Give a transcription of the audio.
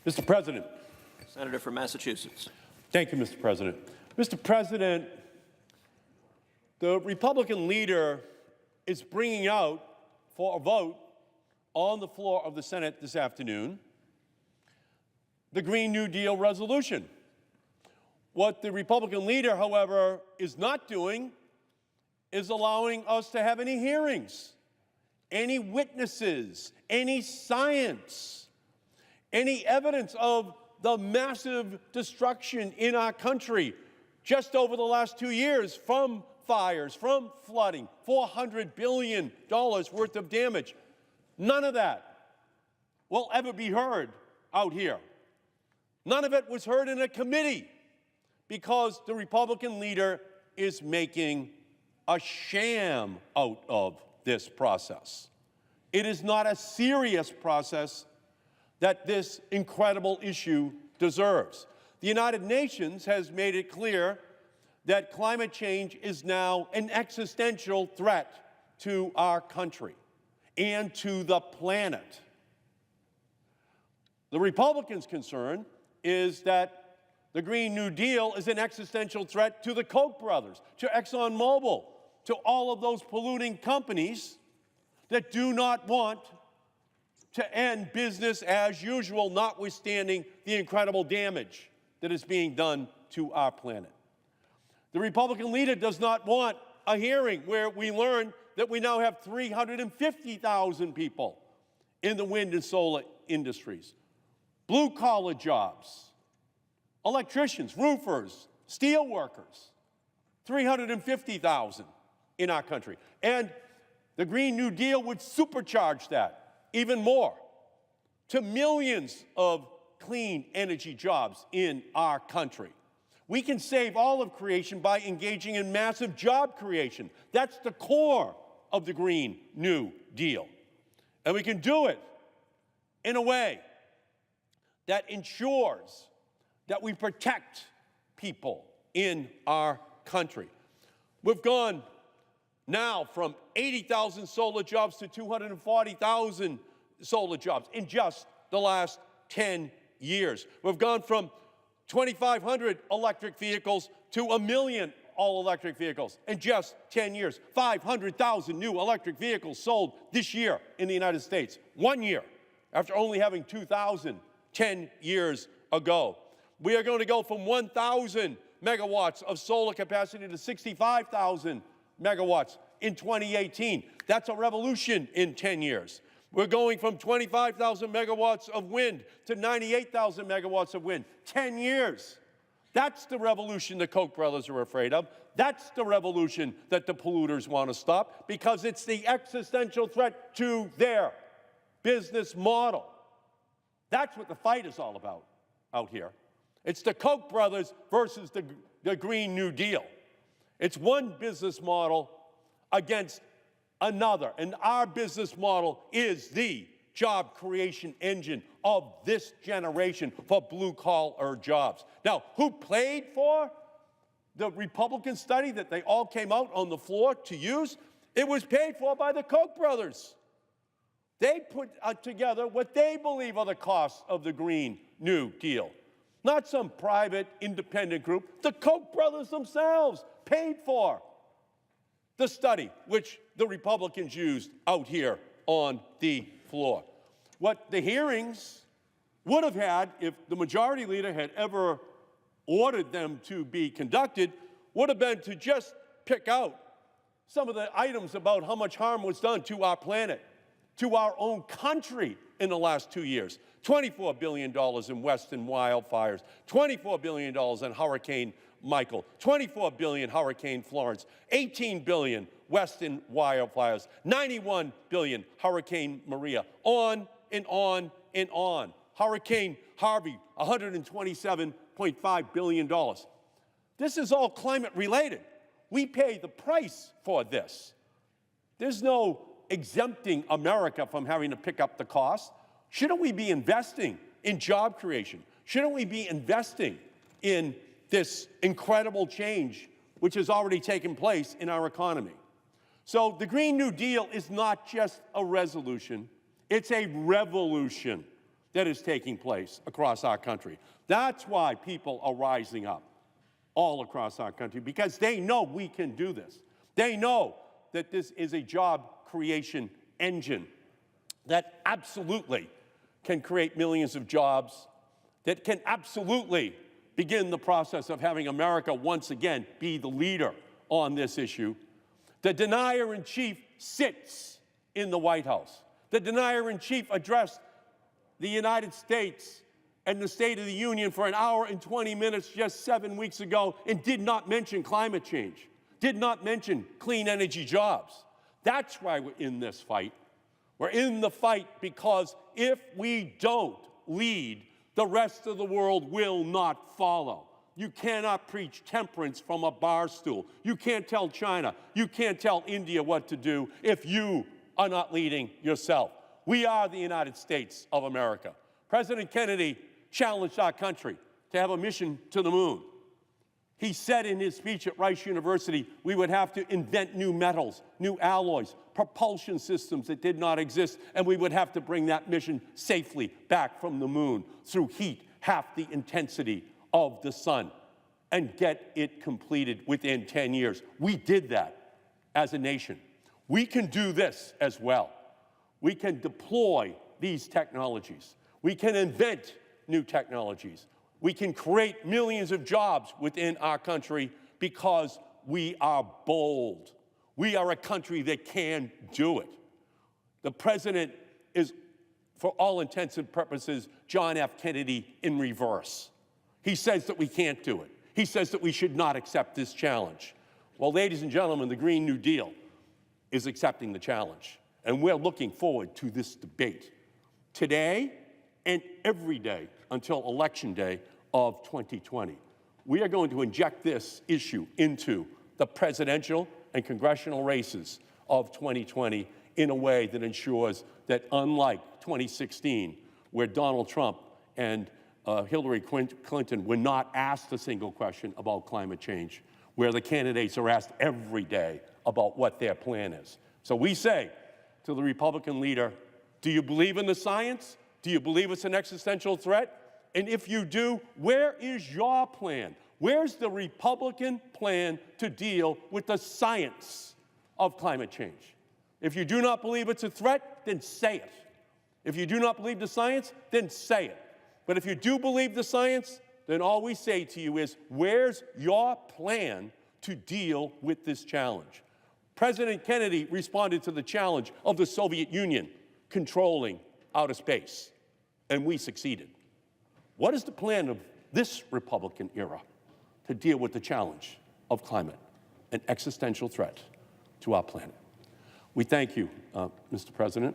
Mr. President. Senator from Massachusetts. Thank you, Mr. President. Mr. President, the Republican leader is bringing out for a vote on the floor of the Senate this afternoon the Green New Deal resolution. What the Republican leader, however, is not doing is allowing us to have any hearings, any witnesses, any science, any evidence of the massive destruction in our country just over the last 2 years from fires, from flooding, $400 billion worth of damage. None of that will ever be heard out here. None of it was heard in a committee because the Republican leader is making a sham out of this process. It is not a serious process that this incredible issue deserves. The United Nations has made it clear that climate change is now an existential threat to our country and to the planet. The Republicans' concern is that the Green New Deal is an existential threat to the Koch brothers, to ExxonMobil, to all of those polluting companies that do not want to end business as usual, notwithstanding the incredible damage that is being done to our planet. The Republican leader does not want a hearing where we learn that we now have 350,000 people in the wind and solar industries, blue-collar jobs, electricians, roofers, steel workers, 350,000 in our country. And the Green New Deal would supercharge that even more to millions of clean energy jobs in our country. We can save all of creation by engaging in massive job creation. That's the core of the Green New Deal. And we can do it in a way that ensures that we protect people in our country. We've gone now from 80,000 solar jobs to 240,000 solar jobs in just the last 10 years. We've gone from 2,500 electric vehicles to 1 million all-electric vehicles in just 10 years. 500,000 new electric vehicles sold this year in the United States, 1 year, after only having 2,000 10 years ago. We are going to go from 1,000 megawatts of solar capacity to 65,000 megawatts in 2018. That's a revolution in 10 years. We're going from 25,000 megawatts of wind to 98,000 megawatts of wind. 10 years. That's the revolution the Koch brothers are afraid of. That's the revolution that the polluters want to stop because it's the existential threat to their business model. That's what the fight is all about out here. It's the Koch brothers versus the Green New Deal. It's one business model against another. And our business model is the job creation engine of this generation for blue-collar jobs. Now, who paid for the Republican study that they all came out on the floor to use? It was paid for by the Koch brothers. They put together what they believe are the costs of the Green New Deal. Not some private, independent group. The Koch brothers themselves paid for the study, which the Republicans used out here on the floor. What the hearings would have had, if the majority leader had ever ordered them to be conducted, would have been to just pick out some of the items about how much harm was done to our planet, to our own country in the last 2 years. $24 billion in Western wildfires, $24 billion in Hurricane Michael, $24 billion Hurricane Florence, $18 billion Western wildfires, $91 billion Hurricane Maria, on and on and on. Hurricane Harvey, $127.5 billion. This is all climate related. We pay the price for this. There's no exempting America from having to pick up the cost. Shouldn't we be investing in job creation? Shouldn't we be investing in this incredible change which has already taken place in our economy? So the Green New Deal is not just a resolution, it's a revolution. that is taking place across our country. That's why people are rising up all across our country, because they know we can do this. They know that this is a job creation engine that absolutely can create millions of jobs, that can absolutely begin the process of having America once again be the leader on this issue. The denier-in-chief sits in the White House. The denier-in-chief addressed the United States and the State of the Union for an hour and 20 minutes just 7 weeks ago and did not mention climate change, did not mention clean energy jobs. That's why we're in this fight. We're in the fight because if we don't lead, the rest of the world will not follow. You cannot preach temperance from a bar stool. You can't tell China, you can't tell India what to do if you are not leading yourself. We are the United States of America. President Kennedy challenged our country to have a mission to the moon. He said in his speech at Rice University, we would have to invent new metals, new alloys, propulsion systems that did not exist, and we would have to bring that mission safely back from the moon through heat, half the intensity of the sun, and get it completed within 10 years. We did that as a nation. We can do this as well. We can deploy these technologies. We can invent new technologies. We can create millions of jobs within our country because we are bold. We are a country that can do it. The president is, for all intents and purposes, John F. Kennedy in reverse. He says that we can't do it. He says that we should not accept this challenge. Well, ladies and gentlemen, the Green New Deal is accepting the challenge, and we're looking forward to this debate today and every day until Election Day of 2020. We are going to inject this issue into the presidential and congressional races of 2020 in a way that ensures that, unlike 2016, where Donald Trump and Hillary Clinton were not asked a single question about climate change, where the candidates are asked every day about what their plan is. So we say to the Republican leader, do you believe in the science? Do you believe it's an existential threat? And if you do, where is your plan? Where's the Republican plan to deal with the science of climate change? If you do not believe it's a threat, then say it. If you do not believe the science, then say it. But if you do believe the science, then all we say to you is, where's your plan to deal with this challenge? President Kennedy responded to the challenge of the Soviet Union controlling outer space, and we succeeded. What is the plan of this Republican era to deal with the challenge of climate, an existential threat to our planet? We thank you, Mr. President.